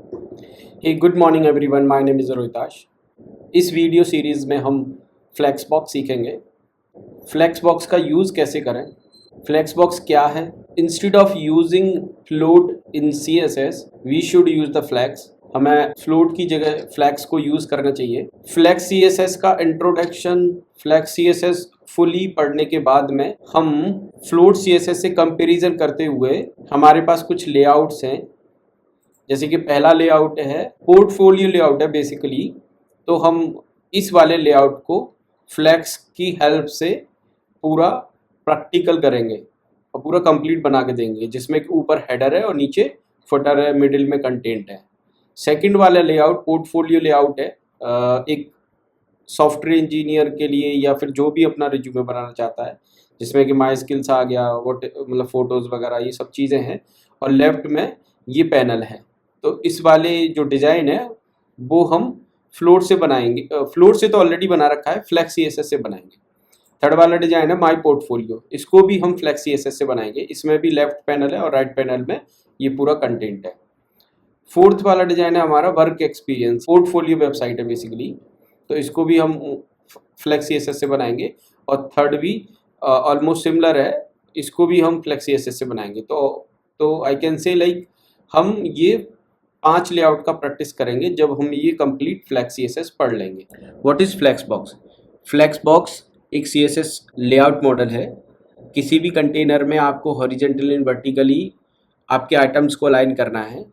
Hey good morning everyone, my name is Rohitash. इस video series में हम फ्लेक्स बॉक्स सीखेंगे। फ्लेक्स बॉक्स का यूज़ कैसे करें, फ्लेक्स बॉक्स क्या है। Instead of using float in CSS we should use the flex. हमें फ्लोट की जगह फ्लेक्स को यूज़ करना चाहिए। फ्लेक्स CSS का इंट्रोडक्शन, फ्लेक्स CSS फुली पढ़ने के बाद में हम फ्लोट CSS से कंपैरिजन करते हुए हमारे पास कुछ लेआउट्स हैं। जैसे कि पहला लेआउट है पोर्टफोलियो लेआउट है बेसिकली। तो हम इस वाले लेआउट को फ्लेक्स की हेल्प से पूरा प्रैक्टिकल करेंगे और पूरा कंप्लीट बना के देंगे, जिसमें ऊपर हेडर है और नीचे फुटर है, मिडिल में कंटेंट है। सेकंड वाला लेआउट पोर्टफोलियो लेआउट है। एक सॉफ्टवेयर इंजीनियर के लिए या फिर जो भी अपना रिज्यूमे बनाना चाहता है, जिसमें कि माई स्किल्स आ गया, वो मतलब फ़ोटोज़ वगैरह ये सब चीज़ें हैं। और लेफ्ट में ये पैनल है। तो इस वाले जो डिज़ाइन है वो हम फ्लोट से बनाएंगे। फ्लोट से तो ऑलरेडी बना रखा है, फ्लेक्स CSS से बनाएंगे। थर्ड वाला डिज़ाइन है माई पोर्टफोलियो, इसको भी हम फ्लेक्स CSS से बनाएंगे। इसमें भी लेफ्ट पैनल है और राइट पैनल में ये पूरा कंटेंट है। फोर्थ वाला डिज़ाइन है हमारा वर्क एक्सपीरियंस, पोर्टफोलियो वेबसाइट है बेसिकली। तो इसको भी हम फ्लेक्स CSS से बनाएंगे। और थर्ड भी ऑलमोस्ट सिमिलर है, इसको भी हम फ्लेक्स CSS से बनाएंगे। तो आई कैन से लाइक हम ये 5 लेआउट का प्रैक्टिस करेंगे जब हम ये कंप्लीट फ्लेक्स CSS पढ़ लेंगे। What is flexbox? Flexbox एक CSS लेआउट मॉडल है। किसी भी कंटेनर में आपको हॉरिजेंटली एंड वर्टिकली आपके आइटम्स को अलाइन करना है,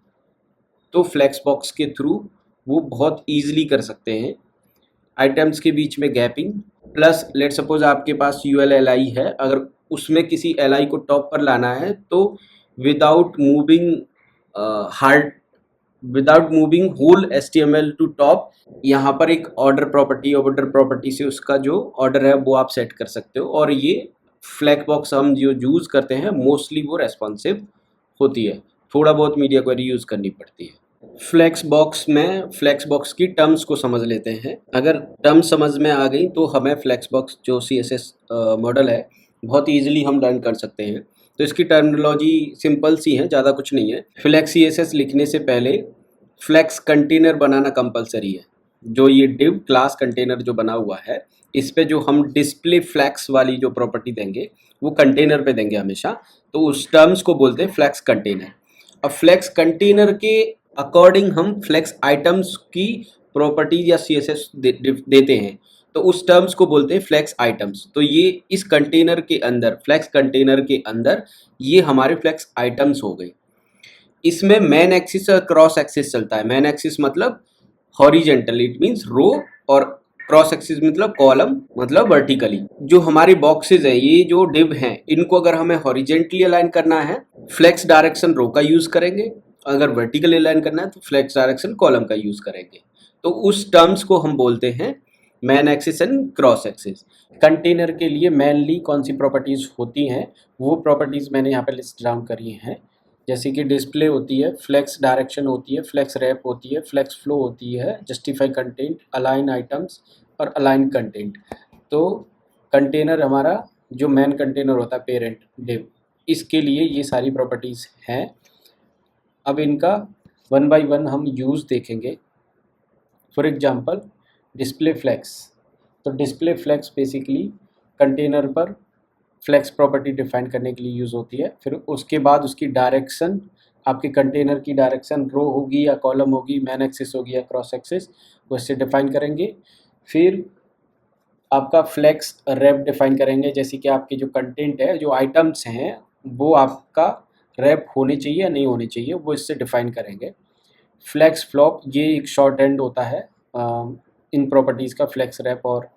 तो फ्लेक्स बॉक्स के थ्रू वो बहुत ईजिली कर सकते हैं। आइटम्स के बीच में गैपिंग, प्लस लेट सपोज आपके पास ULLI है, अगर उसमें किसी LI को टॉप पर लाना है तो without moving hard without moving whole HTML to top, यहाँ पर एक ऑर्डर प्रॉपर्टी से उसका जो ऑर्डर है वो आप सेट कर सकते हो। और ये फ्लैग बॉक्स हम जो यूज़ करते हैं मोस्टली वो रेस्पॉन्सिव होती है, थोड़ा बहुत मीडिया क्वेरी यूज़ करनी पड़ती है। फ्लेक्स बॉक्स की टर्म्स को समझ लेते हैं। अगर टर्म्स समझ में आ गई तो हमें फ्लेक्स बॉक्स जो CSS मॉडल है बहुत ईजिली हम लर्न कर सकते हैं। तो इसकी टर्मिनोलॉजी सिंपल सी है, ज़्यादा कुछ नहीं है। फ्लेक्स CSS लिखने से पहले फ्लेक्स कंटेनर बनाना कंपलसरी है। जो ये डिव क्लास कंटेनर जो बना हुआ है, इस पे जो हम डिस्प्ले फ्लेक्स वाली जो प्रॉपर्टी देंगे वो कंटेनर पे देंगे हमेशा। तो उस टर्म्स को बोलते हैं फ्लेक्स कंटेनर। अब फ्लेक्स कंटेनर के अकॉर्डिंग हम फ्लेक्स आइटम्स की प्रॉपर्टी या CSS देते हैं, तो उस टर्म्स को बोलते हैं फ्लेक्स आइटम्स। तो ये इस कंटेनर के अंदर, फ्लेक्स कंटेनर के अंदर ये हमारे फ्लेक्स आइटम्स हो गए। इसमें मैन एक्सिस और क्रॉस एक्सिस चलता है। मैन एक्सिस मतलब हॉरिजेंटल, इट मीन्स रो, और क्रॉस एक्सिस मतलब कॉलम, मतलब वर्टिकली। जो हमारे बॉक्सेस है, ये जो डिव हैं, इनको अगर हमें हॉरिजेंटली अलाइन करना है फ्लेक्स डायरेक्शन रो का यूज करेंगे, अगर वर्टिकली अलाइन करना है तो फ्लेक्स डायरेक्शन कॉलम का यूज करेंगे। तो उस टर्म्स को हम बोलते हैं man axis and cross axis. Container के लिए मेनली कौन सी प्रॉपर्टीज होती हैं, वो प्रॉपर्टीज मैंने यहाँ पे लिस्ट डाउन करी हैं। जैसे कि डिस्प्ले होती है, फ्लेक्स डायरेक्शन होती है, फ्लेक्स रैप होती है, फ्लेक्स फ्लो होती है, जस्टिफाई कंटेंट, अलाइन आइटम्स और अलाइन कंटेंट। तो कंटेनर हमारा जो मेन कंटेनर होता है पेरेंट डिव, इसके लिए ये सारी प्रॉपर्टीज़ हैं। अब इनका वन बाय वन हम यूज़ देखेंगे। For example display flex. तो डिस्प्ले फ्लेक्स बेसिकली कंटेनर पर फ्लेक्स प्रॉपर्टी डिफाइन करने के लिए यूज़ होती है। फिर उसके बाद उसकी डायरेक्शन, आपके कंटेनर की डायरेक्शन रो होगी या कॉलम होगी, मैन एक्सिस होगी या क्रॉस एक्सिस, वो इससे डिफाइन करेंगे। फिर आपका फ्लेक्स रैप डिफाइन करेंगे, जैसे कि आपके जो कंटेंट है, जो आइटम्स हैं, वो आपका रैप होने चाहिए या नहीं होने चाहिए, वो इससे डिफाइन करेंगे। फ्लेक्स फ्लॉप, ये एक शॉर्ट हैंड होता है इन प्रॉपर्टीज़ का, फ्लेक्स रैप और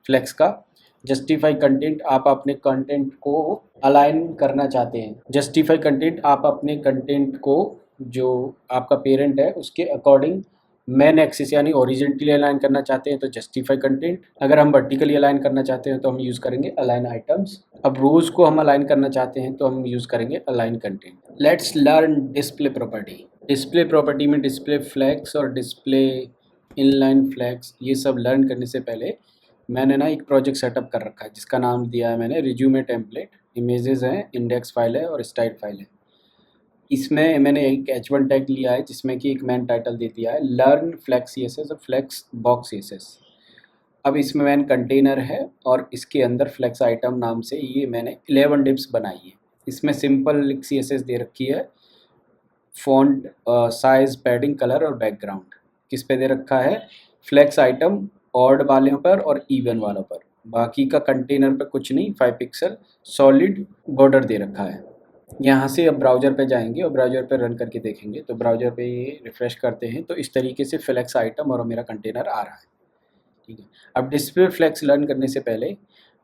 फ्लेक्स का। जस्टिफाई कंटेंट, आप अपने कंटेंट को अलाइन करना चाहते हैं। जस्टिफाई कंटेंट, आप अपने कंटेंट को जो आपका पेरेंट है उसके अकॉर्डिंग मैन एक्सिस यानी हॉरिजेंटली अलाइन करना चाहते हैं तो जस्टिफाई कंटेंट। अगर हम वर्टिकली अलाइन करना चाहते हैं तो हम यूज़ करेंगे अलाइन आइटम्स। अब रोज को हम अलाइन करना चाहते हैं तो हम यूज़ करेंगे align content. Let's learn display property. Display property में डिस्प्ले फ्लैग्स और डिस्प्ले इनलाइन फ्लैग्स, ये सब लर्न करने से पहले मैंने ना एक प्रोजेक्ट सेटअप कर रखा है जिसका नाम दिया है मैंने रिज्यूमे टेम्पलेट। इमेजेस हैं, इंडेक्स फाइल है और स्टाइल फाइल है। इसमें मैंने एक H1 टैग लिया है जिसमें कि एक मैन टाइटल दे दिया है लर्न फ्लेक्स CSS और फ्लेक्स बॉक्स CSS। अब इसमें मैन कंटेनर है और इसके अंदर फ्लेक्स आइटम नाम से ये मैंने 11 डिप्स बनाई है। इसमें सिंपल CSS दे रखी है, फॉन्ट साइज पैडिंग कलर और बैकग्राउंड। किस पे दे रखा है? फ्लेक्स आइटम ऑड वालों पर और इवन वालों पर। बाकी का कंटेनर पे कुछ नहीं, 5 पिक्सल सॉलिड बॉर्डर दे रखा है। यहाँ से अब ब्राउज़र पे जाएंगे और ब्राउज़र पे रन करके देखेंगे। तो ब्राउज़र पे ये रिफ़्रेश करते हैं तो इस तरीके से फ्लेक्स आइटम और मेरा कंटेनर आ रहा है। ठीक है, अब डिस्प्ले फ्लेक्स लर्न करने से पहले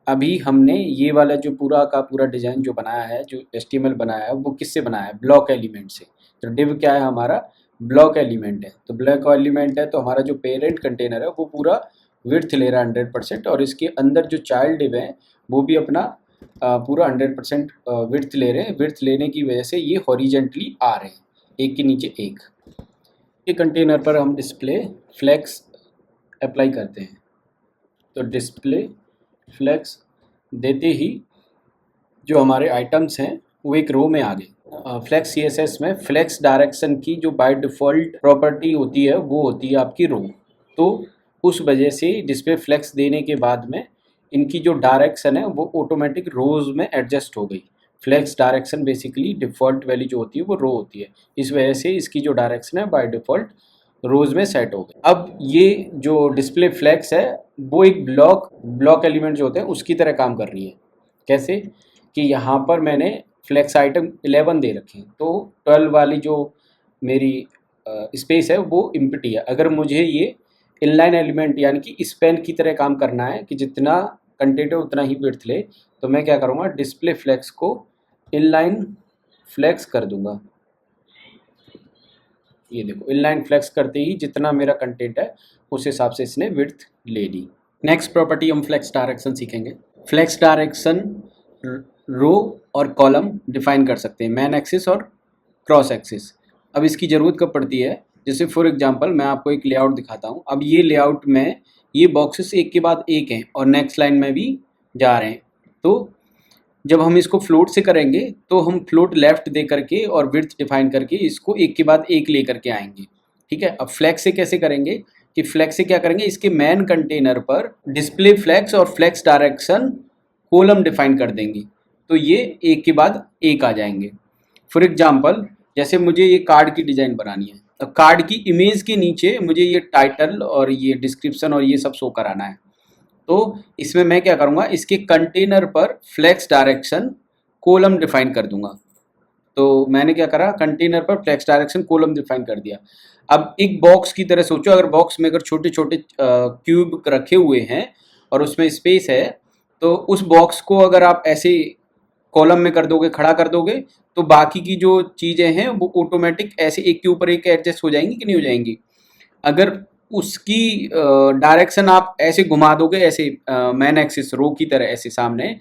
अभी हमने ये वाला जो पूरा का पूरा डिज़ाइन जो बनाया है, जो HTML बनाया है, वो किससे बनाया है? ब्लॉक एलिमेंट से। तो डिव क्या है हमारा? ब्लॉक एलिमेंट है। तो ब्लॉक एलिमेंट है तो हमारा जो पेरेंट कंटेनर है वो पूरा विड्थ ले रहा है 100%, और इसके अंदर जो चाइल्ड डिव है वो भी अपना पूरा 100% विड्थ ले रहे हैं। विड्थ लेने की वजह से ये हॉरिजेंटली आ रहे हैं, एक के नीचे एक। ये कंटेनर पर हम डिस्प्ले फ्लेक्स अप्लाई करते हैं। तो डिस्प्ले फ्लेक्स देते ही जो हमारे आइटम्स हैं वो एक रो में आ गए। फ्लेक्स CSS में फ्लेक्स डायरेक्शन की जो बाय डिफ़ॉल्ट प्रॉपर्टी होती है वो होती है आपकी रो। तो उस वजह से डिस्प्ले फ्लेक्स देने के बाद में इनकी जो डायरेक्शन है वो ऑटोमेटिक रोज़ में एडजस्ट हो गई। Flex direction basically default value जो होती है वो रो होती है, इस वजह से इसकी जो डायरेक्शन है बाय डिफ़ॉल्ट रोज़ में सेट हो गई। अब ये जो डिस्प्ले फ्लेक्स है वो एक ब्लॉक एलिमेंट जो होते हैं उसकी तरह काम कर रही है। कैसे? कि यहाँ पर मैंने फ्लेक्स आइटम 11 दे रखे हैं, तो 12 वाली जो मेरी स्पेस है वो एम्प्टी है। अगर मुझे ये इनलाइन एलिमेंट यानी कि स्पैन की तरह काम करना है कि जितना कंटेंट है उतना ही विड्थ ले, तो मैं क्या करूँगा? डिस्प्ले फ्लेक्स को इनलाइन फ्लेक्स कर दूंगा। ये देखो, इनलाइन फ्लेक्स करते ही जितना मेरा कंटेंट है उस हिसाब से इसने विड्थ ले ली। नेक्स्ट प्रॉपर्टी हम फ्लेक्स डायरेक्शन सीखेंगे। फ्लेक्स डायरेक्शन रो और कॉलम डिफाइन कर सकते हैं, मैन एक्सिस और क्रॉस एक्सिस। अब इसकी ज़रूरत कब पड़ती है? जैसे फॉर एग्जांपल मैं आपको एक लेआउट दिखाता हूँ। अब ये लेआउट में ये बॉक्सेस एक के बाद एक हैं और नेक्स्ट लाइन में भी जा रहे हैं। तो जब हम इसको फ्लोट से करेंगे तो हम फ्लोट लेफ्ट दे करके और विड्थ डिफाइन करके इसको एक के बाद एक ले करके आएंगे। ठीक है, अब फ्लेक्स से कैसे करेंगे कि फ्लेक्स से क्या करेंगे? इसके मैन कंटेनर पर डिस्प्ले फ्लेक्स और फ्लेक्स डायरेक्शन कॉलम डिफाइन कर देंगे, तो ये एक के बाद एक आ जाएंगे। फॉर एग्जांपल जैसे मुझे ये कार्ड की डिज़ाइन बनानी है, तो कार्ड की इमेज के नीचे मुझे ये टाइटल और ये डिस्क्रिप्शन और ये सब शो कराना है। तो इसमें मैं क्या करूँगा? इसके कंटेनर पर फ्लेक्स डायरेक्शन कॉलम डिफाइन कर दूंगा। तो मैंने क्या करा? कंटेनर पर फ्लेक्स डायरेक्शन कॉलम डिफाइन कर दिया। अब एक बॉक्स की तरह सोचो, अगर बॉक्स में अगर छोटे छोटे क्यूब रखे हुए हैं और उसमें स्पेस है, तो उस बॉक्स को अगर आप ऐसे कॉलम में कर दोगे, खड़ा कर दोगे, तो बाकी की जो चीज़ें हैं वो ऑटोमेटिक ऐसे एक के ऊपर एक एडजस्ट हो जाएंगी कि नहीं हो जाएंगी? अगर उसकी डायरेक्शन आप ऐसे घुमा दोगे, ऐसे मैन एक्सिस रो की तरह ऐसे सामने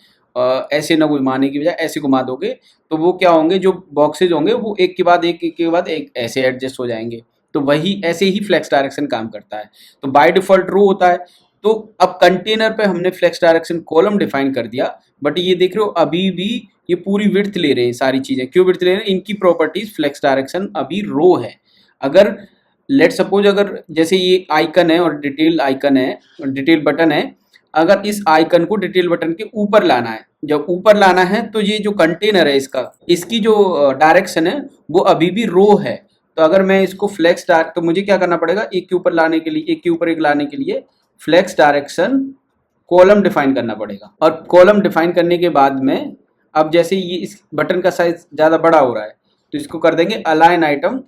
ऐसे ना घुमाने की बजाय ऐसे घुमा दोगे, तो वो क्या होंगे? जो बॉक्सेज होंगे वो एक के बाद एक ऐसे एडजस्ट हो जाएंगे। तो वही ऐसे ही फ्लेक्स डायरेक्शन काम करता है। तो बाय डिफ़ॉल्ट रो होता है। तो अब कंटेनर पे हमने फ्लेक्स डायरेक्शन कॉलम डिफाइन कर दिया, बट ये देख रहे हो अभी भी ये पूरी विड्थ ले रहे हैं सारी चीज़ें। क्यों विड्थ ले रहे हैं? इनकी प्रॉपर्टीज फ्लेक्स डायरेक्शन अभी रो है। अगर लेट सपोज अगर जैसे ये आइकन है और डिटेल आइकन है, डिटेल बटन है, अगर इस आइकन को डिटेल बटन के ऊपर लाना है, जब ऊपर लाना है तो ये जो कंटेनर है इसकी जो डायरेक्शन है वो अभी भी रो है। तो अगर मैं इसको फ्लेक्स तो मुझे क्या करना पड़ेगा? एक के ऊपर लाने के लिए, एक के ऊपर एक लाने के लिए फ्लेक्स डायरेक्शन कॉलम डिफाइन करना पड़ेगा। और कॉलम डिफाइन करने के बाद में अब जैसे ये इस बटन का साइज ज़्यादा बड़ा हो रहा है तो इसको कर देंगे अलाइन आइटम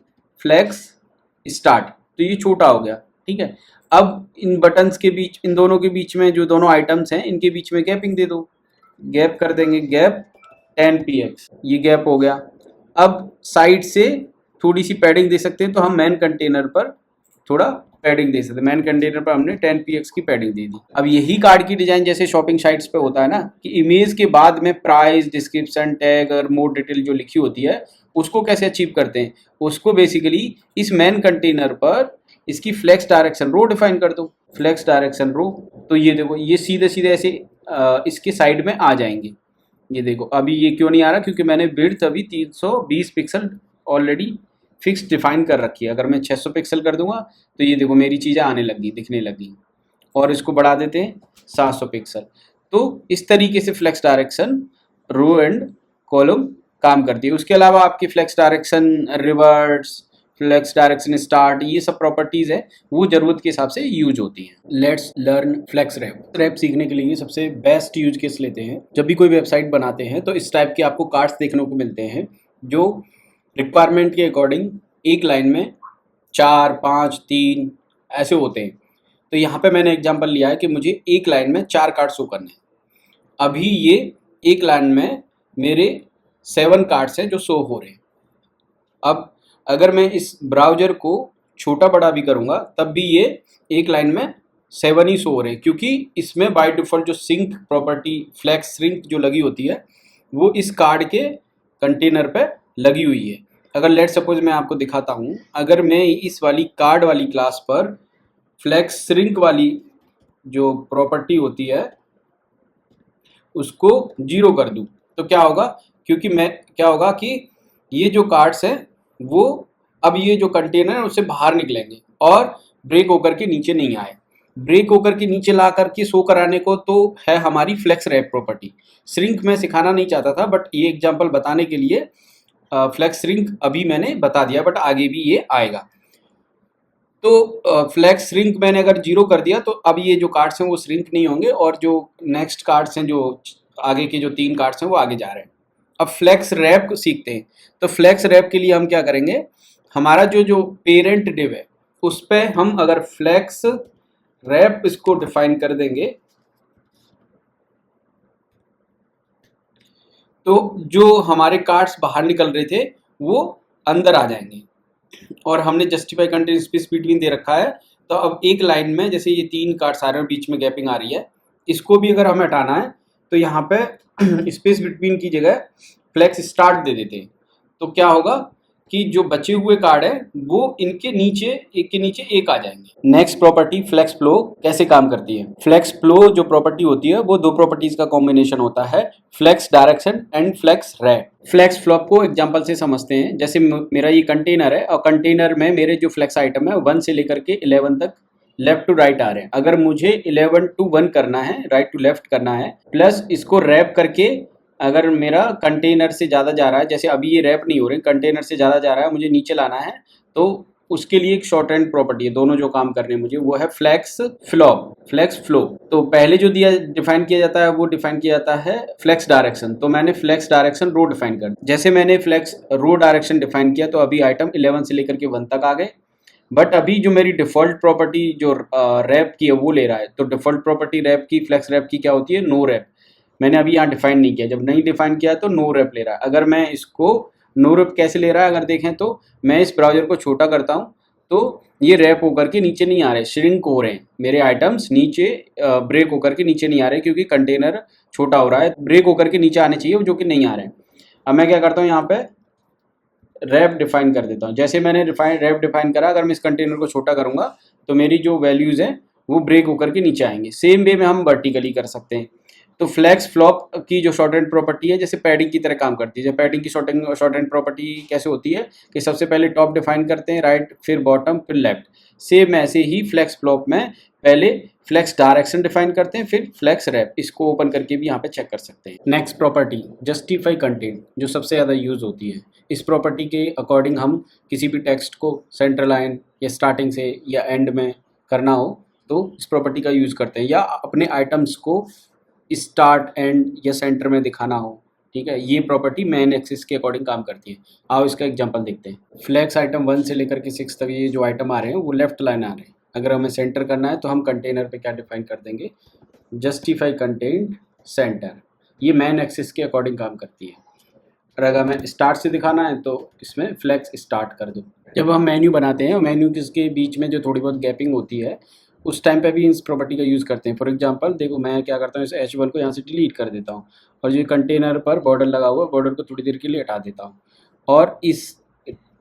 फ्लेक्स स्टार्ट, तो ये छोटा हो गया। ठीक है, अब इन बटन्स के बीच, इन दोनों के बीच में जो दोनों आइटम्स हैं इनके बीच में गैपिंग दे दो, गैप कर देंगे गैप 10px, ये गैप हो गया। अब साइड से थोड़ी सी पैडिंग दे सकते हैं, तो हम मैन कंटेनर पर थोड़ा पैडिंग दे सकते हैं। मैन कंटेनर पर हमने 10px की पैडिंग दे दी। अब यही कार्ड की डिजाइन जैसे शॉपिंग साइट्स पे होता है ना कि इमेज के बाद में प्राइस, डिस्क्रिप्शन, टैग और मोर डिटेल जो लिखी होती है उसको कैसे अचीव करते हैं? उसको बेसिकली इस मैन कंटेनर पर इसकी फ्लेक्स डायरेक्शन रो डिफाइन कर दो, फ्लेक्स डायरेक्शन रो। तो ये देखो, ये सीधे सीधे ऐसे इसके साइड में आ जाएंगे। ये देखो अभी ये क्यों नहीं आ रहा? क्योंकि मैंने विड्थ अभी 320 पिक्सल ऑलरेडी फिक्स डिफाइन कर रखी है। अगर मैं 600 पिक्सल कर दूंगा तो ये देखो मेरी चीज़ें आने लगी, दिखने लगी। और इसको बढ़ा देते हैं 700 पिक्सल। तो इस तरीके से flex direction row and column काम करती है। उसके अलावा आपकी flex direction reverse, flex direction start, ये सब प्रॉपर्टीज़ है वो ज़रूरत के हिसाब से यूज होती हैं। Let's learn flex wrap. Wrap सीखने के लिए सबसे बेस्ट यूज केस लेते हैं। जब भी कोई वेबसाइट बनाते हैं तो इस टाइप के आपको कार्ड्स देखने को मिलते हैं जो रिक्वायरमेंट के अकॉर्डिंग एक लाइन में 4, 5, 3 ऐसे होते हैं। तो यहाँ पे मैंने एग्जांपल लिया है कि मुझे एक लाइन में 4 कार्ड शो करने हैं। अभी ये एक लाइन में मेरे 7 कार्ड्स हैं जो शो हो रहे हैं। अब अगर मैं इस ब्राउज़र को छोटा बड़ा भी करूँगा तब भी ये एक लाइन में 7 ही शो हो रहे हैं, क्योंकि इसमें बाय डिफ़ॉल्ट जो सिंक प्रॉपर्टी फ्लेक्स सिंक जो लगी होती है वो इस कार्ड के कंटेनर पे लगी हुई है। अगर लेट सपोज मैं आपको दिखाता हूँ, अगर मैं इस वाली कार्ड वाली क्लास पर फ्लेक्स श्रिंक वाली जो प्रॉपर्टी होती है उसको 0 कर दूँ तो क्या होगा, क्योंकि मैं क्या होगा कि ये जो कार्ड्स हैं वो अब ये जो कंटेनर है उससे बाहर निकलेंगे और ब्रेक होकर के नीचे नहीं आए। ब्रेक होकर के नीचे ला करके शो कराने को तो है हमारी फ्लेक्स रैप प्रॉपर्टी। श्रिंक मैं सिखाना नहीं चाहता था, बट ये एग्जांपल बताने के लिए फ्लेक्स श्रिंक अभी मैंने बता दिया, बट आगे भी ये आएगा। तो फ्लेक्स श्रिंक मैंने अगर 0 कर दिया तो अब ये जो कार्ड्स हैं वो श्रिंक नहीं होंगे और जो नेक्स्ट कार्ड्स हैं, जो आगे के जो 3 कार्ड्स हैं वो आगे जा रहे हैं। अब फ्लेक्स रैप सीखते हैं। तो फ्लेक्स रैप के लिए हम क्या करेंगे, हमारा जो पेरेंट डिव है उस पर हम अगर फ्लेक्स रैप इसको डिफाइन कर देंगे तो जो हमारे कार्ड्स बाहर निकल रहे थे वो अंदर आ जाएंगे। और हमने जस्टिफाई कंटेंट स्पेस बिटवीन दे रखा है, तो अब एक लाइन में जैसे ये 3 कार्ड्स आ रहे हैं, बीच में गैपिंग आ रही है, इसको भी अगर हमें हटाना है तो यहाँ पे स्पेस बिटवीन की जगह फ्लेक्स स्टार्ट दे देते हैं। तो क्या होगा कि जो बचे हुए कार्ड है वो इनके नीचे एक के नीचे एक आ जाएंगे। नेक्स्ट प्रॉपर्टी फ्लेक्स फ्लो कैसे काम करती है। फ्लेक्स फ्लो जो प्रॉपर्टी होती है वो 2 प्रॉपर्टीज का कॉम्बिनेशन होता है, flex direction and flex wrap. Flex flow को एग्जांपल से समझते हैं। जैसे मेरा ये कंटेनर है और कंटेनर में मेरे जो फ्लेक्स आइटम है 1 से लेकर के 11 तक लेफ्ट टू राइट आ रहे हैं। अगर मुझे 11 to 1 करना है, राइट टू लेफ्ट करना है, प्लस इसको रैप करके अगर मेरा कंटेनर से ज़्यादा जा रहा है, जैसे अभी ये रैप नहीं हो रहे, कंटेनर से ज़्यादा जा रहा है, मुझे नीचे लाना है, तो उसके लिए एक शॉर्ट हैंड प्रॉपर्टी है। दोनों जो काम करने हैं मुझे वो है फ्लेक्स फ्लॉप, फ्लेक्स फ्लो। तो पहले जो दिया डिफाइन किया जाता है वो डिफाइन किया जाता है फ्लेक्स डायरेक्शन। तो मैंने फ्लेक्स डायरेक्शन रो डिफाइन कर, जैसे मैंने फ्लेक्स रो डायरेक्शन डिफाइन किया तो अभी आइटम 11 से लेकर के 1 तक आ गए। बट अभी जो मेरी डिफ़ॉल्ट प्रॉपर्टी जो रैप की है वो ले रहा है। तो डिफ़ॉल्ट प्रॉपर्टी रैप की, फ्लेक्स रैप की क्या होती है, नो रैप। मैंने अभी यहाँ डिफाइन नहीं किया, जब नहीं डिफाइन किया तो नो रैप ले रहा है। अगर मैं इसको नो रैप कैसे ले रहा है अगर देखें तो मैं इस ब्राउज़र को छोटा करता हूँ तो ये रैप होकर के नीचे नहीं आ रहे, श्रिंक हो रहे हैं मेरे आइटम्स, नीचे ब्रेक होकर के नीचे नहीं आ रहे क्योंकि कंटेनर छोटा हो रहा है। ब्रेक होकर के नीचे आने चाहिए जो कि नहीं आ रहे हैं। अब मैं क्या करता हूँ, यहाँ पे रैप डिफाइन कर देता हूँ। जैसे मैंने रैप डिफाइन करा, अगर मैं इस कंटेनर को छोटा करूँगा तो मेरी जो वैल्यूज़ हैं वो ब्रेक होकर के नीचे आएंगे। सेम वे में हम वर्टिकली कर सकते हैं। तो फ्लेक्स फ्लॉप की जो शॉर्ट हैंड प्रॉपर्टी है जैसे पैडिंग की तरह काम करती है। जैसे पैडिंग की शॉर्ट हैंड प्रॉपर्टी कैसे होती है कि सबसे पहले टॉप डिफाइन करते हैं, राइट, फिर बॉटम, फिर लेफ्ट। सेम ऐसे ही फ्लेक्स फ्लॉप में पहले फ्लेक्स डायरेक्शन डिफाइन करते हैं, फिर फ्लेक्स रैप। इसको ओपन करके भी यहाँ पे चेक कर सकते हैं। नेक्स्ट प्रॉपर्टी जस्टिफाई कंटेंट, जो सबसे ज़्यादा यूज होती है। इस प्रॉपर्टी के अकॉर्डिंग हम किसी भी टेक्स्ट को सेंटर लाइन या स्टार्टिंग से या एंड में करना हो तो इस प्रॉपर्टी का यूज़ करते हैं, या अपने आइटम्स को स्टार्ट, एंड या सेंटर में दिखाना हो। ठीक है, ये प्रॉपर्टी मेन एक्सिस के अकॉर्डिंग काम करती है। आओ इसका एग्जांपल देखते हैं। फ्लेक्स आइटम 1 से लेकर के 6 तक ये जो आइटम आ रहे हैं वो लेफ्ट लाइन आ रहे हैं। अगर हमें सेंटर करना है तो हम कंटेनर पे क्या डिफाइन कर देंगे, जस्टिफाई कंटेंट सेंटर। ये मेन एक्सिस के अकॉर्डिंग काम करती है। और अगर हमें स्टार्ट से दिखाना है तो इसमें फ्लेक्स स्टार्ट कर दो। जब हम मेन्यू बनाते हैं, मेन्यू के बीच में जो थोड़ी बहुत गैपिंग होती है उस टाइम पे भी इस प्रॉपर्टी का यूज़ करते हैं। फॉर एग्जांपल देखो, मैं क्या करता हूँ, इस H1 को यहाँ से डिलीट कर देता हूँ और जो कंटेनर पर बॉर्डर लगा हुआ है बॉर्डर को थोड़ी देर के लिए हटा देता हूँ और इस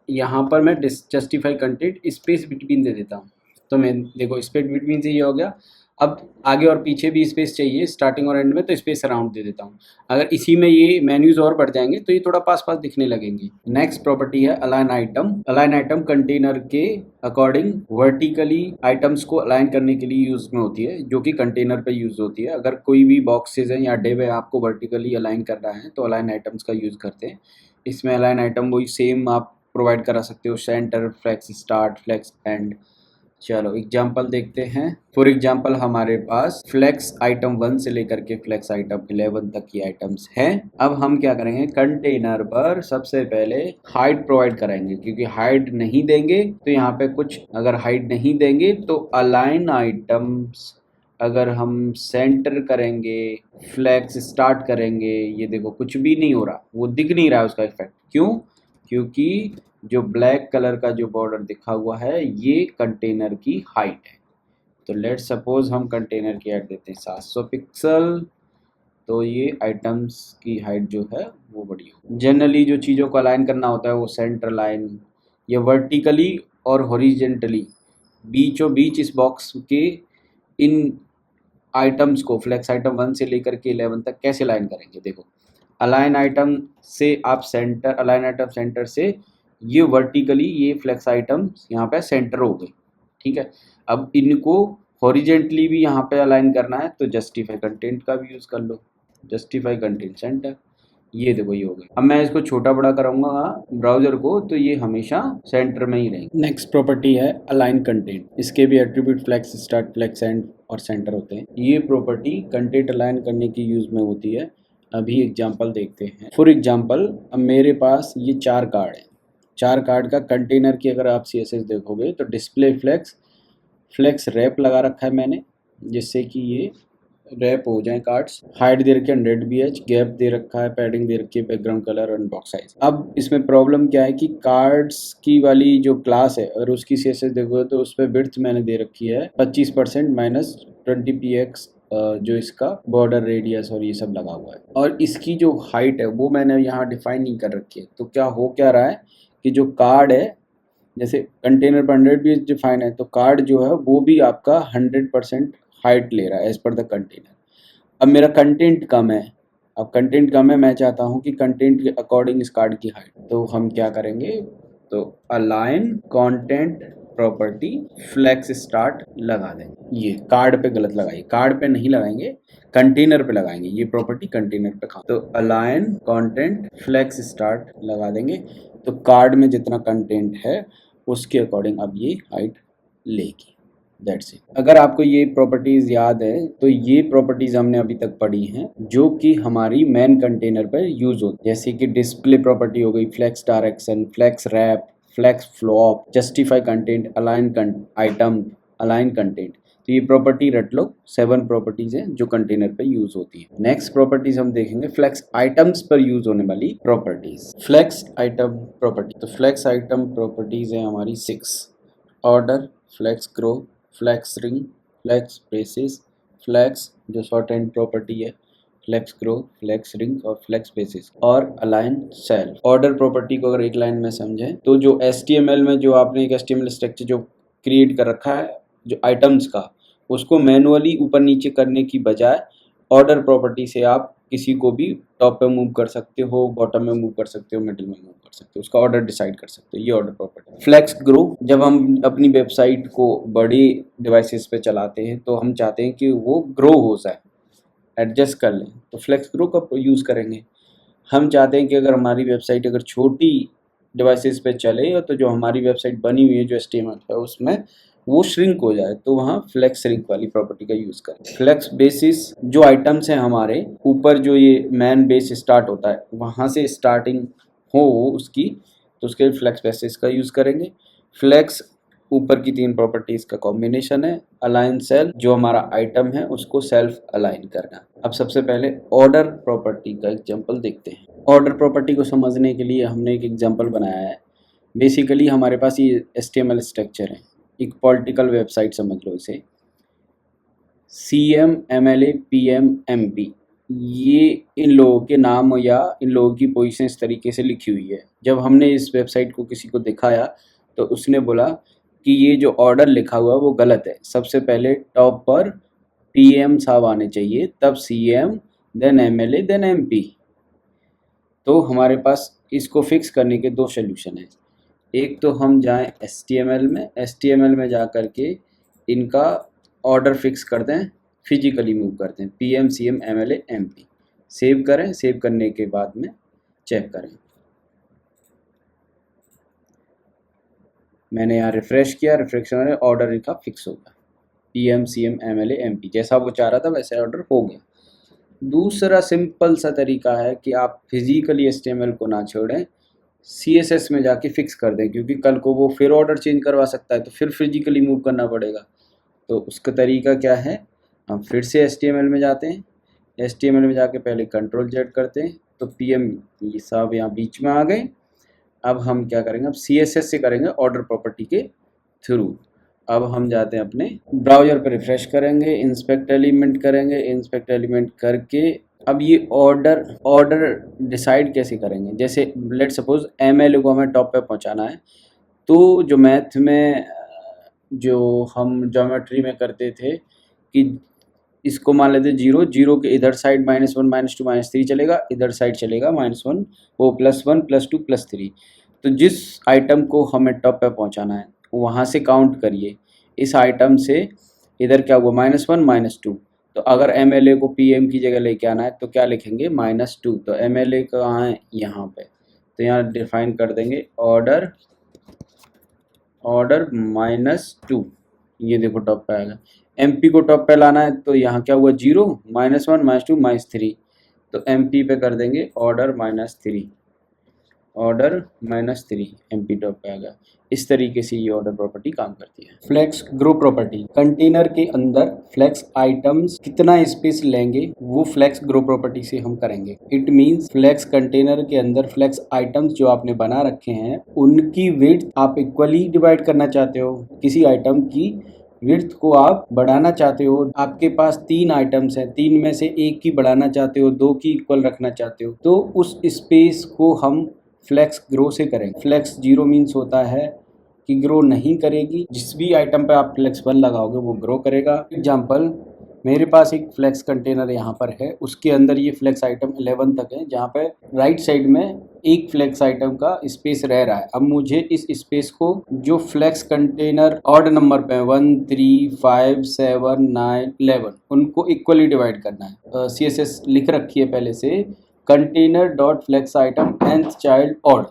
यहाँ पर मैं जस्टिफाई कंटेंट स्पेस बिटवीन दे देता हूँ। तो मैं देखो स्पेस बिटवीन से ये हो गया। अब आगे और पीछे भी स्पेस चाहिए, स्टार्टिंग और एंड में, तो स्पेस अराउंड दे देता हूँ। अगर इसी में ये मेन्यूज और बढ़ जाएंगे तो ये थोड़ा पास पास दिखने लगेंगे। नेक्स्ट प्रॉपर्टी है align item. Align item container के अकॉर्डिंग वर्टिकली आइटम्स को अलाइन करने के लिए यूज में होती है, जो कि कंटेनर पे यूज होती है। अगर कोई भी बॉक्सेज है या डिव है आपको वर्टिकली अलाइन करना है तो अलाइन आइटम्स का यूज करते हैं। इसमें अलाइन आइटम वही सेम आप प्रोवाइड करा सकते हो, centre, flex start, flex end. चलो एग्जाम्पल देखते हैं। फॉर एग्जाम्पल हमारे पास फ्लेक्स आइटम 1 से लेकर के फ्लेक्स आइटम 11 तक की आइटम्स हैं। अब हम क्या करेंगे, कंटेनर पर सबसे पहले हाइट प्रोवाइड कराएंगे, क्योंकि हाइट नहीं देंगे तो यहाँ पे कुछ, अगर हाइट नहीं देंगे तो अलाइन आइटम्स, अगर हम सेंटर करेंगे, फ्लेक्स स्टार्ट करेंगे, ये देखो कुछ भी नहीं हो रहा, वो दिख नहीं रहा है उसका इफेक्ट। क्यों? क्योंकि जो ब्लैक कलर का जो बॉर्डर दिखा हुआ है ये कंटेनर की हाइट है। तो लेट सपोज हम कंटेनर की हाइट देते हैं 700 पिक्सल, तो ये आइटम्स की हाइट जो है वो बड़ी हो। जनरली जो चीज़ों को अलाइन करना होता है वो सेंटर लाइन या वर्टिकली और हॉरिजेंटली बीचों बीच इस बॉक्स के इन आइटम्स को फ्लेक्स आइटम 1 से लेकर के 11 तक कैसे अलाइन करेंगे। देखो अलाइन आइटम से आप सेंटर, अलाइन आइटम सेंटर से ये वर्टिकली ये फ्लेक्स आइटम यहाँ पे सेंटर हो गए, ठीक है। अब इनको हॉरिजेंटली भी यहाँ पे अलाइन करना है तो जस्टिफाई कंटेंट का भी यूज़ कर लो, जस्टिफाई कंटेंट सेंटर, ये देखो ये हो गया। अब मैं इसको छोटा बड़ा कराऊंगा ब्राउजर को तो ये हमेशा सेंटर में ही रहेंगे। नेक्स्ट प्रॉपर्टी है अलाइन कंटेंट। इसके भी attribute flex start, flex end और सेंटर होते हैं। ये प्रॉपर्टी कंटेंट अलाइन करने की यूज में होती है। अभी एग्जाम्पल देखते हैं। फॉर एग्जाम्पल अब मेरे पास ये 4 कार्ड है। 4 कार्ड का कंटेनर की अगर आप CSS देखोगे तो डिस्प्ले फ्लेक्स, फ्लेक्स रैप लगा रखा है मैंने, जिससे कि ये रैप हो जाए कार्ड्स। हाइट दे रखी है 100 BH, गैप दे रखा है, पैडिंग दे रखी है, बैकग्राउंड कलर और बॉक्स साइज। अब इसमें प्रॉब्लम क्या है कि कार्ड्स की वाली जो क्लास है अगर उसकी CSS देखोगे तो उस पर विड्थ मैंने दे रखी है 25% माइनस 20px, जो इसका बॉर्डर रेडियस और ये सब लगा हुआ है। और इसकी जो हाइट है वो मैंने यहाँ डिफाइन नहीं कर रखी है। तो क्या हो क्या रहा है कि जो कार्ड है, जैसे कंटेनर पर 100 भी डिफाइन है तो कार्ड जो है वो भी आपका 100% हाइट ले रहा है एज पर द कंटेनर। अब मेरा कंटेंट कम है, अब कंटेंट कम है, मैं चाहता हूँ कि कंटेंट के अकॉर्डिंग इस कार्ड की हाइट, तो हम क्या करेंगे, तो align content property flex start लगा देंगे। ये कार्ड पे गलत लगाइए, कार्ड पे नहीं लगाएंगे, कंटेनर पे लगाएंगे। ये प्रॉपर्टी कंटेनर पे खा, तो अलाइन कंटेंट फ्लेक्स स्टार्ट लगा देंगे। तो कार्ड में जितना कंटेंट है उसके अकॉर्डिंग अब ये हाइट लेगी। That's it. अगर आपको ये प्रॉपर्टीज याद है तो ये प्रॉपर्टीज हमने अभी तक पढ़ी हैं जो कि हमारी मेन कंटेनर पर यूज होती है, जैसे कि डिस्प्ले प्रॉपर्टी हो गई, flex direction, flex wrap, flex flow, justify content, align item, align content. तो ये प्रॉपर्टी रट लो, 7 प्रॉपर्टीज हैं जो कंटेनर पे यूज होती है। नेक्स्ट प्रॉपर्टीज हम देखेंगे फ्लेक्स आइटम्स पर यूज होने वाली प्रॉपर्टीज। फ्लेक्स आइटम प्रॉपर्टी, तो फ्लेक्स आइटम प्रॉपर्टीज है हमारी 6। Order, flex grow, flex shrink, flex basis, flex जो शॉर्ट एंड प्रॉपर्टी है, फ्लेक्स ग्रो, फ्लेक्स रिंग और फ्लेक्स बेसिस, और अलाइन सेल। ऑर्डर प्रॉपर्टी को अगर एक लाइन में समझें तो जो HTML में जो आपने एक HTML स्ट्रक्चर जो क्रिएट कर रखा है जो आइटम्स का, उसको मैनुअली ऊपर नीचे करने की बजाय ऑर्डर प्रॉपर्टी से आप किसी को भी टॉप पे मूव कर सकते हो, बॉटम में मूव कर सकते हो, मिडिल में मूव कर सकते हो, उसका ऑर्डर डिसाइड कर सकते हो। ये ऑर्डर प्रॉपर्टी। फ्लेक्स ग्रो, जब हम अपनी वेबसाइट को बड़ी डिवाइसेस पे चलाते हैं तो हम चाहते हैं कि वो ग्रो हो जाए, एडजस्ट कर लें, तो फ्लेक्स ग्रो का यूज़ करेंगे। हम चाहते हैं कि अगर हमारी वेबसाइट अगर छोटी डिवाइसेस पे चले तो जो हमारी वेबसाइट बनी हुई है जो HTML है उसमें वो श्रिंक हो जाए, तो वहाँ फ्लेक्स श्रिंक वाली प्रॉपर्टी का यूज़ करें। फ्लेक्स बेसिस, जो आइटम्स हैं हमारे ऊपर जो ये मैन बेस स्टार्ट होता है वहाँ से स्टार्टिंग हो उसकी, तो उसके फ्लेक्स बेसिस का यूज़ करेंगे। फ्लेक्स ऊपर की 3 प्रॉपर्टीज का कॉम्बिनेशन है। अलाइन सेल, जो हमारा आइटम है उसको सेल्फ अलाइन करना। अब सबसे पहले ऑर्डर प्रॉपर्टी का एग्जांपल देखते हैं। ऑर्डर प्रॉपर्टी को समझने के लिए हमने एक एग्जांपल बनाया है। बेसिकली हमारे पास ये HTML स्ट्रक्चर है, एक पॉलिटिकल वेबसाइट समझ लो इसे। CM, MLA, PM, MP, ये इन लोगों के नाम या इन लोगों की पोजीशन इस तरीके से लिखी हुई है। जब हमने इस वेबसाइट को किसी को दिखाया तो उसने बोला कि ये जो ऑर्डर लिखा हुआ है वो गलत है। सबसे पहले टॉप पर PM साहब आने चाहिए, तब CM, then MLA, then MP। तो हमारे पास इसको फिक्स करने के दो सोल्यूशन हैं। एक तो हम जाएं HTML में जा कर के इनका ऑर्डर फिक्स कर दें, फिजिकली मूव कर दें, PM, CM, MLA, MP। Save करें, सेव करने के बाद में चेक करें। मैंने यहाँ रिफ्रेश किया, रिफ्रेश करने ऑर्डर इनका फिक्स हो गया, PM, CM, MLA, MP। जैसा वो चाह रहा था वैसे ऑर्डर हो गया। दूसरा सिंपल सा तरीका है कि आप फिजिकली HTML को ना छोड़ें, CSS में जाके फिक्स कर दें, क्योंकि कल को वो फिर ऑर्डर चेंज करवा सकता है, तो फिर फिजिकली मूव करना पड़ेगा। तो उसका तरीका क्या है, हम फिर से HTML में जाते हैं, HTML में जाके पहले Ctrl+Z करते हैं, तो PM ये सब यहाँ बीच में आ गए। अब हम क्या करेंगे, अब CSS से करेंगे ऑर्डर प्रॉपर्टी के थ्रू। अब हम जाते हैं अपने ब्राउज़र पर, रिफ्रेश करेंगे, इंस्पेक्ट एलिमेंट करेंगे, इंस्पेक्ट एलिमेंट करके अब ये ऑर्डर डिसाइड कैसे करेंगे। जैसे लेट सपोज MLA को हमें टॉप पे पहुंचाना है, तो जो मैथ में जो हम ज्योमेट्री में करते थे कि इसको मान लेते 0 के इधर साइड -1, -2, -3 चलेगा, इधर साइड चलेगा -1, वो +1, +2, +3। तो जिस आइटम को हमें टॉप पे पहुंचाना है वहाँ से काउंट करिए, इस आइटम से इधर क्या हुआ -1, -2। तो अगर MLA को PM की जगह लेके आना है तो क्या लिखेंगे -2। तो MLA कहाँ है, यहाँ पे, तो यहाँ डिफाइन कर देंगे ऑर्डर -2। ये देखो टॉप पे आएगा। MP को टॉप पे लाना है तो यहाँ क्या हुआ 0, -1, -2, -3। तो MP पे कर देंगे ऑर्डर -3, MP टॉप पे आएगा। इस तरीके से ये ऑर्डर प्रॉपर्टी काम करती है। फ्लेक्स ग्रो प्रॉपर्टी, कंटेनर के अंदर फ्लेक्स आइटम्स कितना स्पेस लेंगे वो फ्लेक्स ग्रो प्रॉपर्टी से हम करेंगे। इट मींस फ्लेक्स कंटेनर के अंदर फ्लेक्स आइटम्स जो आपने बना रखे हैं उनकी विड्थ आप इक्वली डिवाइड करना चाहते हो, किसी आइटम की विड्थ को आप बढ़ाना चाहते हो। आपके पास 3 आइटम्स हैं, 3 में से एक की बढ़ाना चाहते हो, 2 की इक्वल रखना चाहते हो, तो उस स्पेस को हम फ्लेक्स ग्रो से करेंगे। फ्लेक्स 0 मीन्स होता है कि ग्रो नहीं करेगी, जिस भी आइटम पे आप फ्लेक्स 1 लगाओगे वो ग्रो करेगा। एग्जाम्पल, मेरे पास एक फ्लेक्स कंटेनर यहाँ पर है, उसके अंदर ये फ्लेक्स आइटम 11 तक है, जहाँ पे राइट साइड में एक फ्लेक्स आइटम का स्पेस रह रहा है। अब मुझे इस स्पेस को जो फ्लेक्स कंटेनर ऑड नंबर पे 1, 3, 5, 7, 9, 11 उनको इक्वली डिवाइड करना है। CSS लिख रखी है पहले से, container dot flex item nth child odd,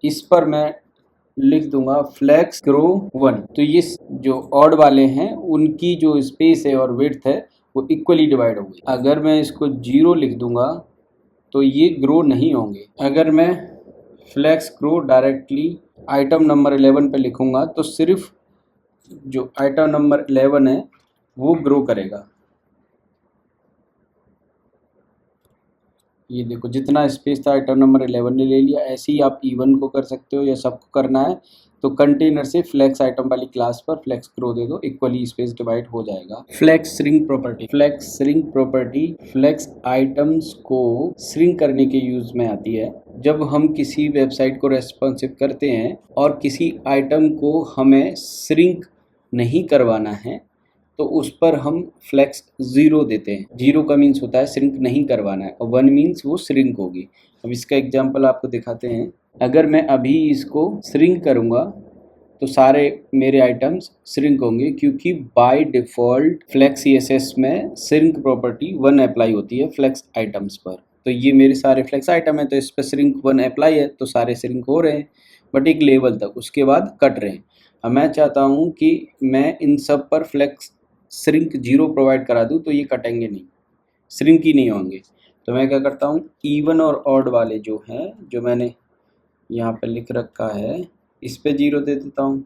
इस पर मैं लिख दूंगा फ्लेक्स ग्रो 1। तो ये जो ऑड वाले हैं उनकी जो स्पेस है और विड्थ है वो इक्वली डिवाइड होगी। अगर मैं इसको 0 लिख दूंगा तो ये ग्रो नहीं होंगे। अगर मैं flex grow directly item number 11 पे लिखूंगा तो सिर्फ जो आइटम नंबर 11 है वो ग्रो करेगा। ये देखो जितना स्पेस था आइटम नंबर 11 ने ले लिया। ऐसे ही आप इवन को कर सकते हो या सबको करना है तो कंटेनर से फ्लेक्स आइटम वाली क्लास पर फ्लेक्स ग्रो दे दो, इक्वली स्पेस डिवाइड हो जाएगा। Flex shrink property, flex shrink property flex items को श्रिंक करने के यूज में आती है। जब हम किसी वेबसाइट को रेस्पॉन्सिव करते हैं और किसी आइटम को हमें श्रिंक नहीं करवाना है तो उस पर हम फ्लेक्स 0 देते हैं। 0 का मीन्स होता है श्रिंक नहीं करवाना है और 1 मीन्स वो श्रिंक होगी। अब इसका एग्जांपल आपको दिखाते हैं। अगर मैं अभी इसको श्रिंक करूंगा तो सारे मेरे आइटम्स श्रिंक होंगे, क्योंकि बाय डिफ़ॉल्ट फ्लेक्स CSS में श्रिंक प्रॉपर्टी 1 अप्लाई होती है फ्लेक्स आइटम्स पर। तो ये मेरे सारे फ्लेक्स आइटम है तो इस पर श्रिंक 1 अप्लाई है तो सारे श्रिंक हो रहे हैं, बट एक लेवल तक, उसके बाद कट रहे हैं। अब मैं चाहता हूँ कि मैं इन सब पर फ्लेक्स श्रिंक 0 प्रोवाइड करा दूँ तो ये कटेंगे नहीं, श्रिंक ही नहीं होंगे। तो मैं क्या करता हूँ, इवन और ऑड वाले जो हैं, जो मैंने यहाँ पे लिख रखा है, इस पे 0 दे देता हूँ।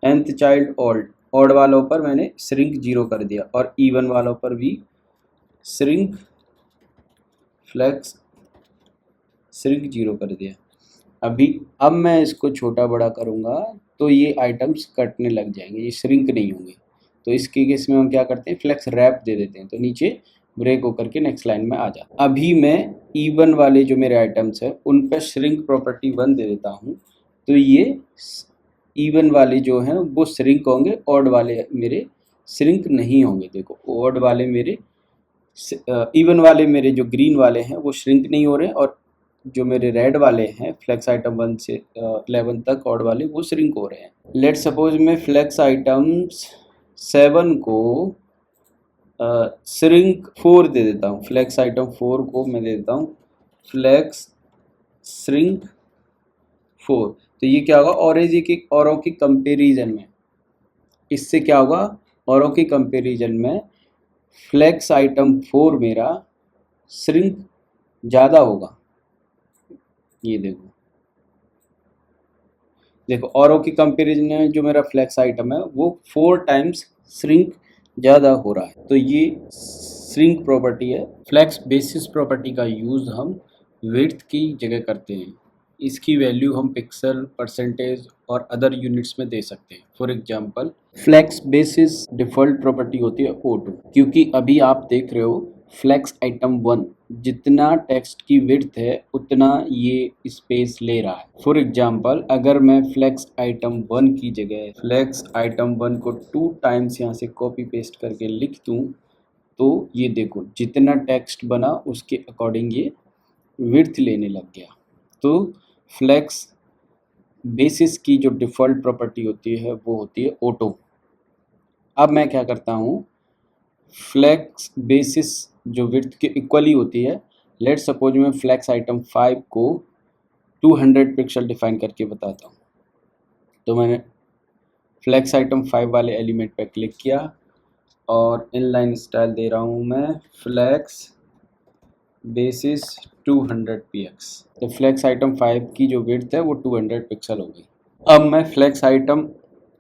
nth चाइल्ड ऑड वालों पर मैंने श्रिंक 0 कर दिया और इवन वालों पर भी श्रिंक फ्लेक्स श्रिंक 0 कर दिया। अब मैं इसको छोटा बड़ा करूँगा तो ये आइटम्स कटने लग जाएंगे, ये श्रिंक नहीं होंगे। तो इसके केस में हम क्या करते हैं, फ्लेक्स रैप दे देते हैं, तो नीचे ब्रेक होकर के नेक्स्ट लाइन में आ जाता। अभी मैं इवन वाले जो मेरे आइटम्स हैं उन पर श्रिंक प्रॉपर्टी 1 दे देता हूँ, तो ये इवन वाले जो हैं वो श्रिंक होंगे, ऑड वाले मेरे श्रिंक नहीं होंगे। देखो ऑड वाले मेरे, इवन वाले मेरे जो ग्रीन वाले हैं वो श्रिंक नहीं हो रहे हैं, और जो मेरे रेड वाले हैं फ्लैक्स आइटम 1 से 11 तक ऑड वाले वो श्रिंक हो रहे हैं। लेट सपोज मैं फ्लैक्स आइटम्स 7 को श्रिंक 4 दे देता हूँ। फ्लैक्स आइटम 4 को मैं दे देता हूँ फ्लैक्स श्रिंक 4। तो ये क्या होगा, औरों की कंपेरिजन में, इससे क्या होगा, औरों की कंपेरिजन में फ्लैक्स आइटम 4 मेरा श्रिंक ज़्यादा होगा। ये देखो औरों की कंपेरिजन में जो मेरा फ्लैक्स आइटम है वो 4 टाइम्स श्रिंक ज़्यादा हो रहा है। तो ये श्रिंक प्रॉपर्टी है। फ्लैक्स बेसिस प्रॉपर्टी का यूज़ हम विड्थ की जगह करते हैं। इसकी वैल्यू हम पिक्सल, परसेंटेज और अदर यूनिट्स में दे सकते हैं। For example flex basis default property होती है O2, क्योंकि अभी आप देख रहे हो फ्लैक्स आइटम 1 जितना टेक्स्ट की विड्थ है उतना ये स्पेस ले रहा है। फॉर एग्जांपल अगर मैं फ्लैक्स आइटम 1 की जगह फ्लैक्स आइटम 1 को 2 टाइम्स यहाँ से कॉपी पेस्ट करके लिख दूँ तो ये देखो जितना टेक्स्ट बना उसके अकॉर्डिंग ये विड्थ लेने लग गया। तो फ्लैक्स बेसिस की जो डिफ़ॉल्ट प्रॉपर्टी होती है वो होती है ऑटो। अब मैं क्या करता हूँ, फ्लैक्स बेसिस जो विड्थ के इक्वली होती है, लेट सपोज मैं फ्लैक्स आइटम 5 को 200 पिक्सल डिफाइन करके बताता हूँ। तो मैंने फ्लैक्स आइटम 5 वाले एलिमेंट पर क्लिक किया और इनलाइन स्टाइल दे रहा हूँ मैं फ्लैक्स बेसिस 200 px। तो फ्लैक्स आइटम 5 की जो विड्थ है वो 200 पिक्सल हो गई। अब मैं फ्लैक्स आइटम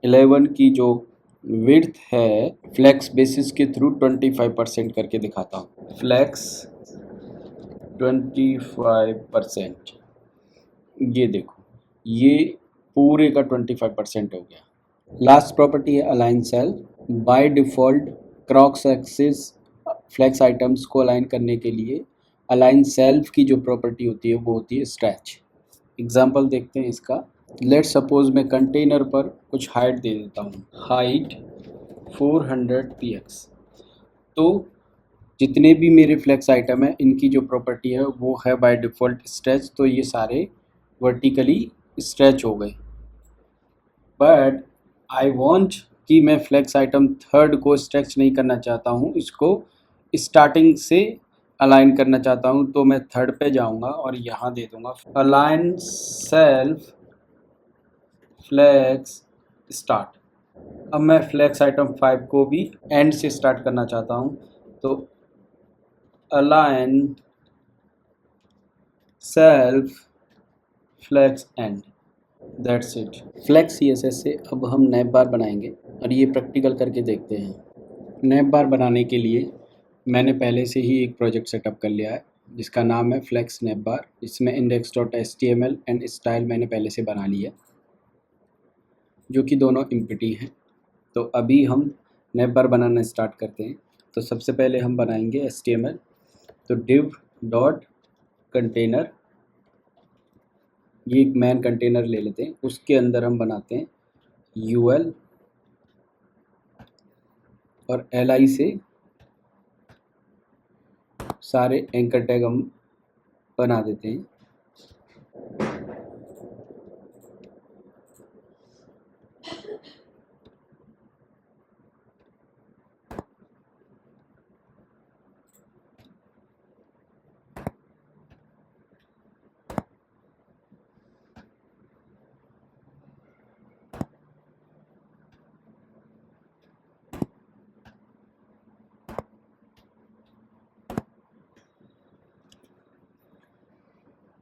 11 की जो विड्थ है फ्लैक्स बेसिस के थ्रू 25% करके दिखाता हूँ। फ्लैक्स 25%, ये देखो ये पूरे का 25% हो गया। लास्ट प्रॉपर्टी है align self. By default cross axis flex items को अलाइन करने के लिए अलाइन सेल्फ की जो प्रॉपर्टी होती है वो होती है स्ट्रेच। एग्जांपल देखते हैं इसका। लेट सपोज मैं कंटेनर पर कुछ हाइट दे देता हूँ, हाइट 400 px। तो जितने भी मेरे फ्लैक्स आइटम है इनकी जो प्रॉपर्टी है वो है बाय डिफ़ॉल्ट स्ट्रेच। तो ये सारे वर्टिकली स्ट्रेच हो गए। बट आई वॉन्ट कि मैं फ्लैक्स आइटम 3 को स्ट्रेच नहीं करना चाहता हूँ, इसको स्टार्टिंग से अलाइन करना चाहता हूँ। तो मैं 3 पे जाऊँगा और यहाँ दे दूँगा अलाइन सेल्फ फ्लैक्स स्टार्ट। अब मैं फ्लैक्स आइटम 5 को भी एंड से स्टार्ट करना चाहता हूँ, तो align self flex end, that's it. Flex CSS से अब हम नैप बार बनाएंगे और ये प्रैक्टिकल करके देखते हैं। नैप बार बनाने के लिए मैंने पहले से ही एक प्रोजेक्ट सेटअप कर लिया है जिसका नाम है फ्लैक्स नैप बार। इसमें index.html एंड स्टाइल मैंने पहले से बना लिया जो कि दोनों एम्प्टी हैं। तो अभी हम नैप बार बनाना स्टार्ट करते हैं। तो सबसे पहले हम बनाएंगे HTML। तो div डॉट कंटेनर, ये एक मैन कंटेनर ले लेते हैं, उसके अंदर हम बनाते हैं UL और LI से सारे एंकर टैग हम बना देते हैं।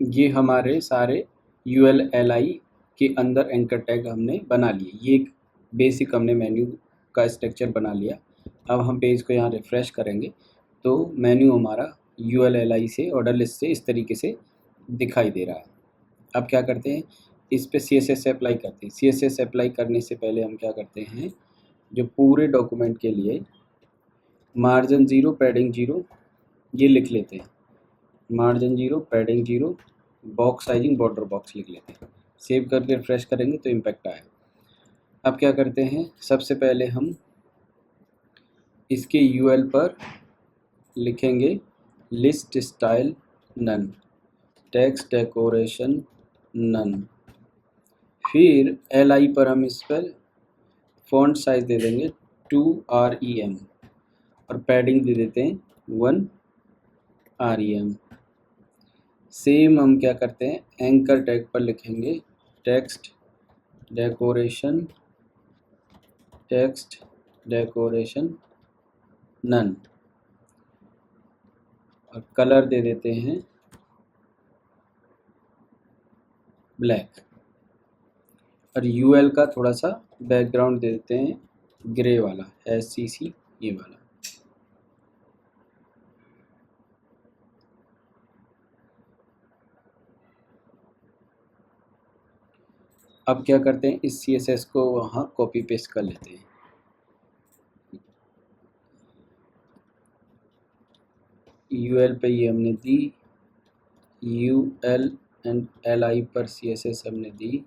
ये हमारे सारे UL LI के अंदर एंकर टैग हमने बना लिए। ये एक बेसिक हमने मेन्यू का स्ट्रक्चर बना लिया। अब हम पेज को यहाँ रिफ़्रेश करेंगे तो मेन्यू हमारा UL LI से ऑर्डर लिस्ट से इस तरीके से दिखाई दे रहा है। अब क्या करते हैं, इस पे CSS अप्लाई करते हैं। CSS अप्लाई करने से पहले हम क्या करते हैं, जो पूरे डॉक्यूमेंट के लिए मार्जिन 0 पैडिंग 0 ये लिख लेते हैं। Margin 0 padding 0 box sizing border box लिख लेते हैं। सेव करके रिफ्रेश करेंगे तो इम्पैक्ट आए। अब क्या करते हैं, सबसे पहले हम इसके यूएल पर लिखेंगे list style none, text decoration none. फिर LI पर हम इस पर फ़ॉन्ट साइज दे देंगे 2 REM और पैडिंग दे देते हैं 1 REM। सेम हम क्या करते हैं, एंकर टैग पर लिखेंगे टेक्स्ट डेकोरेशन नन और कलर दे देते हैं ब्लैक और यूएल का थोड़ा सा बैकग्राउंड दे देते हैं ग्रे वाला, SCC ये वाला। अब क्या करते हैं, इस CSS को वहाँ कॉपी पेस्ट कर लेते हैं। UL पे ये हमने दी, UL एंड LI पर CSS हमने दी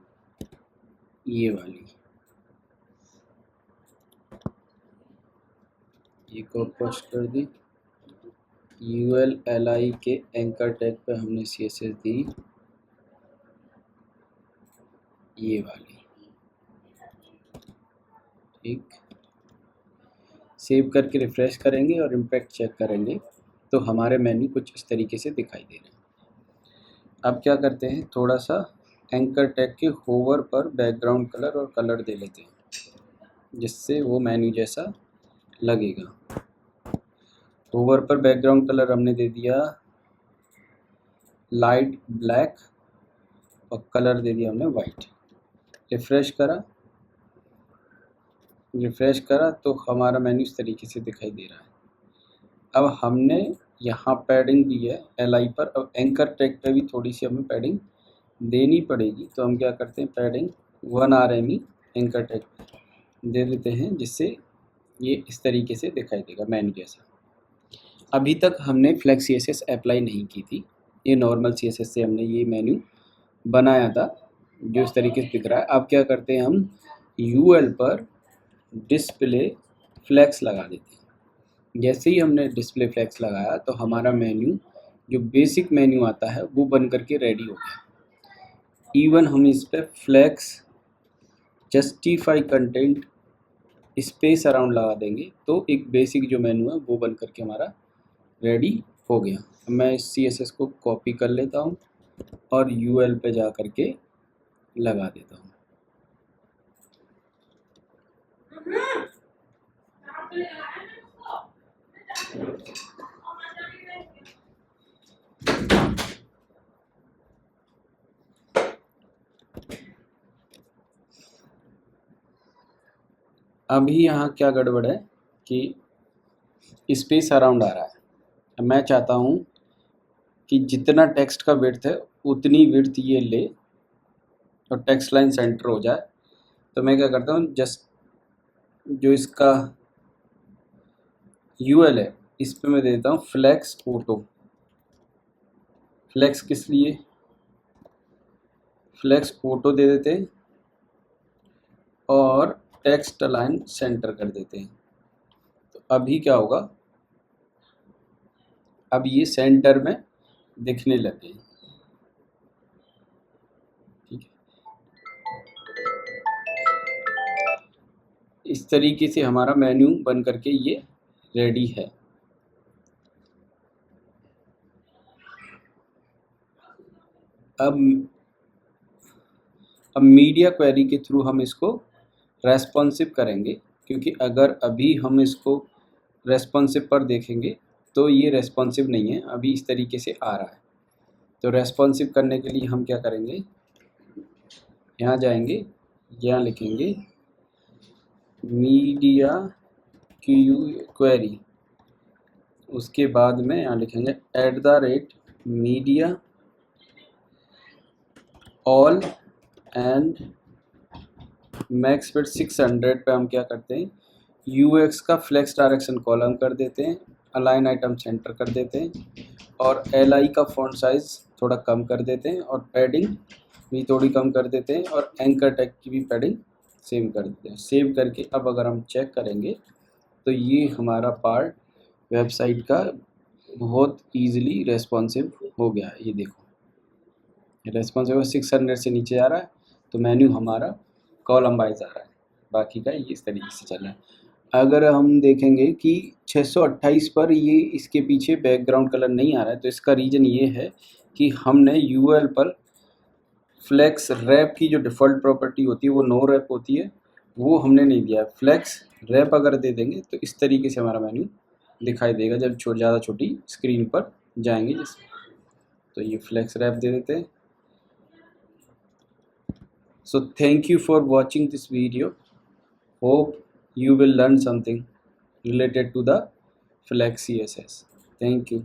ये वाली, ये को पोस्ट कर दी। UL LI के एंकर टैग पे हमने CSS दी ये वाली, ठीक। सेव करके रिफ्रेश करेंगे और इम्पैक्ट चेक करेंगे तो हमारे मेन्यू कुछ इस तरीके से दिखाई दे रहे हैं। अब क्या करते हैं, थोड़ा सा एंकर टैग के होवर पर बैकग्राउंड कलर और कलर दे लेते हैं जिससे वो मेन्यू जैसा लगेगा। होवर पर बैकग्राउंड कलर हमने दे दिया लाइट ब्लैक और कलर दे दिया हमने वाइट। रिफ्रेश करा तो हमारा मेन्यू इस तरीके से दिखाई दे रहा है। अब हमने यहाँ पैडिंग दी है LI पर, अब एंकर टैग पे भी थोड़ी सी हमें पैडिंग देनी पड़ेगी। तो हम क्या करते हैं, पैडिंग 1 RME एंकर टैग दे देते हैं जिससे ये इस तरीके से दिखाई देगा मेन्यू जैसा। अभी तक हमने फ्लेक्स CSS अप्लाई नहीं की थी, ये नॉर्मल CSS से हमने ये मेन्यू बनाया था जो इस तरीके से दिख रहा है। अब क्या करते हैं, हम UL पर डिस्प्ले फ्लेक्स लगा देते हैं। जैसे ही हमने डिस्प्ले फ्लेक्स लगाया तो हमारा मेन्यू जो बेसिक मेन्यू आता है वो बन करके रेडी हो गया। इवन हम इस पर flex justify content space around लगा देंगे तो एक बेसिक जो मेन्यू है वो बन करके हमारा रेडी हो गया। मैं इस CSS को कॉपी कर लेता हूँ और UL पे जा करके लगा देता हूँ। अभी यहाँ क्या गड़बड़ है कि स्पेस अराउंड आ रहा है। मैं चाहता हूँ कि जितना टेक्स्ट का विड्थ है उतनी विड्थ ये ले और टेक्स्ट लाइन सेंटर हो जाए। तो मैं क्या करता हूँ, जस्ट जो इसका UL है इस पे मैं देता हूँ फ्लेक्स ऑटो। फ्लेक्स किस लिए, फ्लेक्स ऑटो दे देते हैं और टेक्स्ट लाइन सेंटर कर देते हैं। तो अभी क्या होगा, अब ये सेंटर में दिखने लगे, ठीक है। इस तरीके से हमारा मेन्यू बन करके ये रेडी है। अब मीडिया क्वेरी के थ्रू हम इसको रेस्पॉन्सिव करेंगे, क्योंकि अगर अभी हम इसको रेस्पॉन्सिव पर देखेंगे तो ये रेस्पॉन्सिव नहीं है, अभी इस तरीके से आ रहा है। तो रेस्पॉन्सिव करने के लिए हम क्या करेंगे, यहाँ जाएंगे, यहाँ लिखेंगे मीडिया क्वेरी, उसके बाद में यहाँ लिखेंगे @media all and max width 600 पे हम क्या करते हैं, UX का फ्लेक्स डायरेक्शन कॉलम कर देते हैं, अलाइन आइटम सेंटर कर देते हैं और LI का फॉन्ट साइज थोड़ा कम कर देते हैं और पैडिंग भी थोड़ी कम कर देते हैं और एंकर टैग की भी पैडिंग सेम कर देते हैं। सेव करके अब अगर हम चेक करेंगे तो ये हमारा पार्ट वेबसाइट का बहुत ईजिली रेस्पॉन्सिव हो गया है। ये देखो रेस्पॉन्सिव 600 से नीचे आ रहा है, तो मेन्यू हमारा कॉलम वाइज आ रहा है, बाकी का ये इस तरीके से चल रहा है। अगर हम देखेंगे कि 628 पर ये इसके पीछे बैकग्राउंड कलर नहीं आ रहा है, तो इसका रीज़न ये है कि हमने यूएल पर फ्लेक्स रैप की जो डिफ़ॉल्ट प्रॉपर्टी होती है वो नो रैप होती है, वो हमने नहीं दिया है। फ्लेक्स रैप अगर दे देंगे तो इस तरीके से हमारा मेन्यू दिखाई देगा जब ज़्यादा छोटी स्क्रीन पर जाएंगे जिसमें। तो ये फ्लेक्स रैप दे देते हैं। So thank you for watching this video. Hope you will learn something related to the Flex CSS. Thank you.